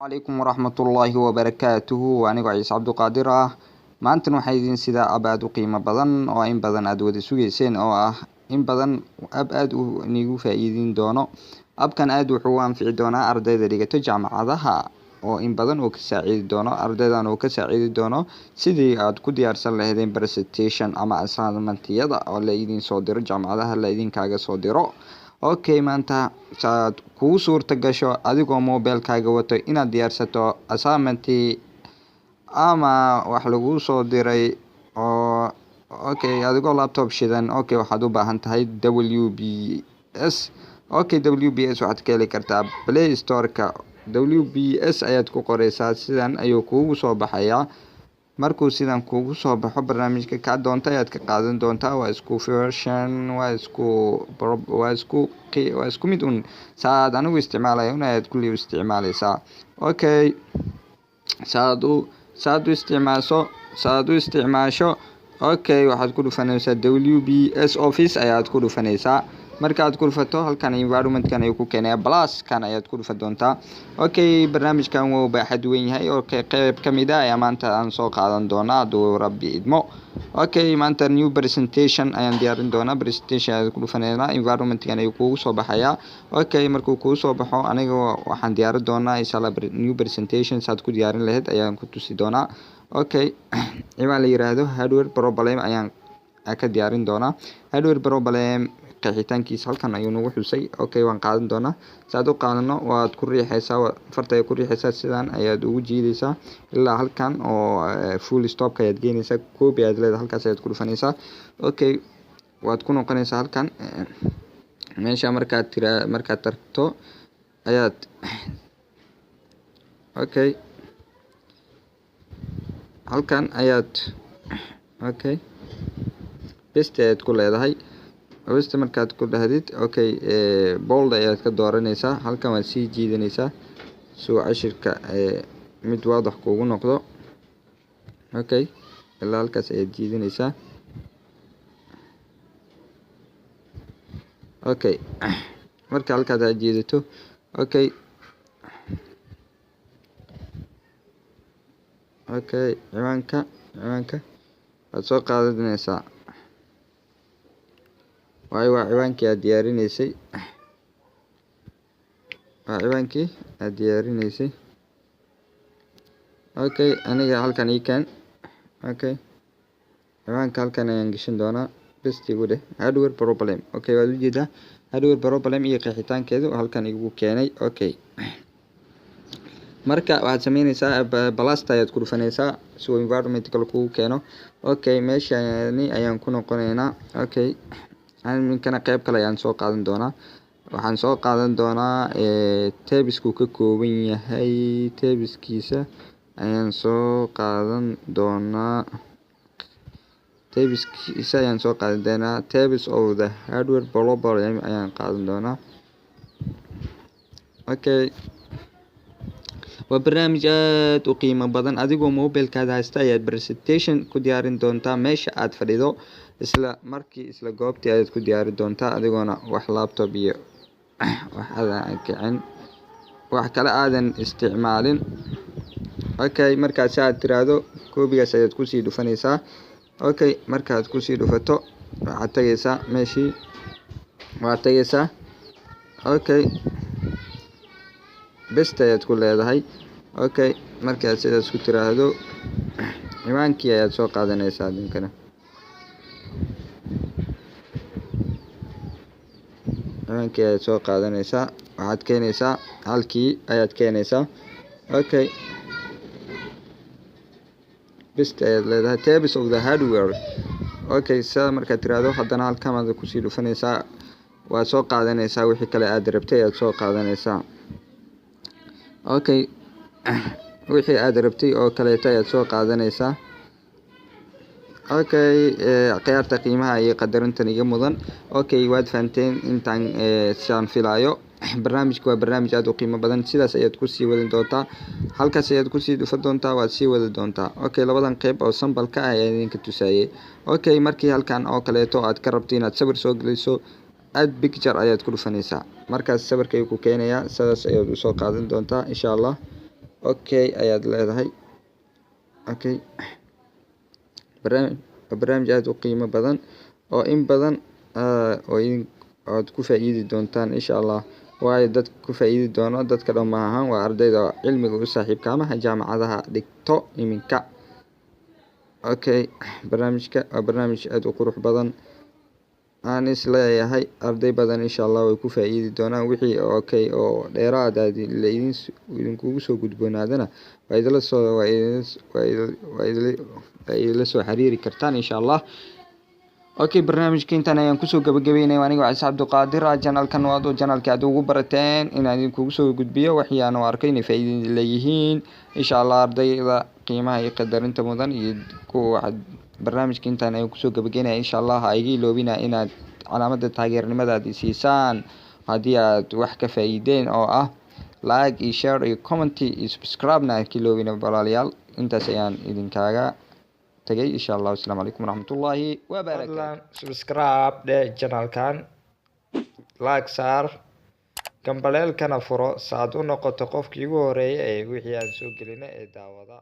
عليكم ورحمة الله وبركاته وأنا عيسى عبد القادر maantana waxaa idin sidaa ab aad u qiimo badan oo in badan aad wada sugeyseen oo ah in badan ab aad u nigu faa'iidin doono abkan aad wuxuu anfici doonaa ardayda dhigato jaamacadaha oo in badan oo ka saacidi doono ardaydan oo ka saacidi doono sidii aad ku diyaarsan lahaydeen presentation ama assignment-yada oo la idin soo diro jaamacadaha la idin kaaga soo diro okay maanta saad ku suurta gasho adigoo mobilkaaga wato inaad diyaarsato assignment ama wax lagu soo diray oo adigoo laptop shidan waxaad u baahan tahay WBS WBS waxaad ka heli kartaa Play Store-ka WBS ayaad ku qoraysaa sidan ayuu kuugu soo baxayaa markuu sidan kuugu soo baxo barnaamijka ka doonta ayaad ka qaadan doontaa waa isku version waa isku mid saad anigu isticmaalayo ayaad kulli isticmaalaysaa saad u isticmaasho waxaad ku dhufanaysaa WBS Office ayaad ku dhufanaysaa markaad ku dhufato halkan environment-kan ayuu ku keenayaa plus-kan ayaad ku dhufan doontaa barnaamijkan wuu baaxad weyn yahay qayb ka mid ah ayaa maanta aan soo qaadan doonaa hadduu rabbi idmo maanta new presentation ayaan diyaarin doonaa presentation ayaad ku dhufanaynaa environment-kan ayuu kuugu soo baxayaa markuu kugu soo baxo aniga waxaan diyaarin doonaa inshallah new presentation saad ku diyaarin lahayd ayaan ku tusi doonaa ciwaan la yiraahdo hardware problem ayaan ka diyaarin doonaa hardware problem qeexitaankiisa halkan ayuu nagu xusay waan qaadan doonaa saad u qaadano waad ku riixaysaa farta ku riixaysaa sidan ayaad ugu jiidaysaa ilaa halkan oo full stop ayaad geynaysaa copy aad leedahay halkaas ayaad ku dhufanaysaa waad ku noqonaysaa halkan meesha markaad tagto ayaad halkan ayaad paste ayaad ku leedahay paste markaad ku dhahdid bold ayaad ka dooranaysaa halkan waad sii jiidanaysaa soo cashirka mid waadax kuugu noqdo ilaa halkaas ayaad jiidanaysaa marka halkaas aad jiidato ciwaanka waad soo qaadanaysaa waa ciwaankii aad diyaarinaysay aniga halkan ii keen ciwaanka halkan ayaan gashan doonaa bastigu dheh hardware problem waad ujeedaa hardware problem iyo qeexitaankeedu halkan igu keenay marka waxaad sameynaysaa balasta ayaad ku dhufanaysaa si uu environment-kale kugu keeno meeshani ayaan ku noqonaynaa ninkana qayb kale ayaan soo qaadan doonaa waxaan soo qaadan doonaa tabisku ka kooban yahay tabiskiisa ayaan soo qaadan doonaa tabis of the hardware problem ayaan qaadan doonaa waa barnaamij aad u qiimo badan adigoo mobilkaada haysta ayaad presentation ku diyaarin doontaa meesha aad fadhido isla goobtii ayaad ku diyaari doontaa adigoona wax laptop iyo wax aadan kicin wax kale aadan isticmaalin markaas aad tiraahdo koobigaas ayaad kusii dhufanaysaa markaad kusii dhufato waxaad tagaysaa meeshii waad tagaysaa best ayaad ku leedahay markaad sidaas ku tiraahdo ciwaankii ayaad soo qaadanaysaa dinkana waxaad keenaysaa halkii ayaad keenaysaa best ayaad leedahay tabs of the hardware sidaa markaad tiraahdo haddana halkan aad kusii dhufanaysaa waad soo qaadanaysaa wixii kale aad rabtay ayaad soo qaadanaysaa wixii aad rabtay oo kaleeto ayaad soo qaadanaysaa khiyaarta qiimaha iyo qadarintan iga mudan waad fahanteen intaan saan filaayo barnaamijku waa barnaamij aad u qiimo badan sidaas ayaad kusii wadi doontaa halkaas ayaad kusii dhufan doontaa waad sii wadi doontaa labadan qayb oo sambalka ah ayaa idinka tusaayay markii halkan oo kaleeto aad ka rabto inaad sawir soo geliso add picture ayaad ku dhufanaysaa markaas sawirka ayuu ku keenayaa sidaas ayaad u soo qaadan doontaa insha Allah okay ayaad leedahay. Okay, barnaamij aad u qiimo badan oo in badan oo aad ku faa'iidi doontaan insha Allah. waayo dad ku faa'iidi doono dadka dhammaan waa ardayda cilmiga u saaxiibka ama jaamacadaha dhigto iminka. Okay, barnaamijka waa barnaamij aad u qurux badan aan isleeyahay arday badan insha Allah way ku faa'iidi doonaan wixii okay oo dheeraad ah idinkugu soo gudboonaadana waa idila soo xiriiri kartaan insha Allah. Okay, barnaamijka intaan ayaan kusoo gabagabeynay aniga waa Ciise Cabdiqaadir. Channelkan waa channelka aad ugu barateen inaan idinkugu soo gudbiyo waxyaan oo arkay inay faa'iido leeyihiin insha Allah. ardayda qiimaha iyo qadarinta mudan iyo kuwa barnaamijka intaan ayaan kusoo gabagabeynay insha Allah. ha iga iloobina inaad calaamada taageernimada siisaan haddii aad wax ka faa'iideen oo ah like iyo share iyo comment iyo subscribe na ka iloobina walaalayaal. intaas ayaan idinkaaga tagay insha Allah. Assalaamu calaykum waraxmatullaahi wabarakaatuh. Subscribe de channelkan, like saar, gambaleelkana furo saad u noqoto qofkii ugu horeeyay ee wixii aan soo gelino ee daawada.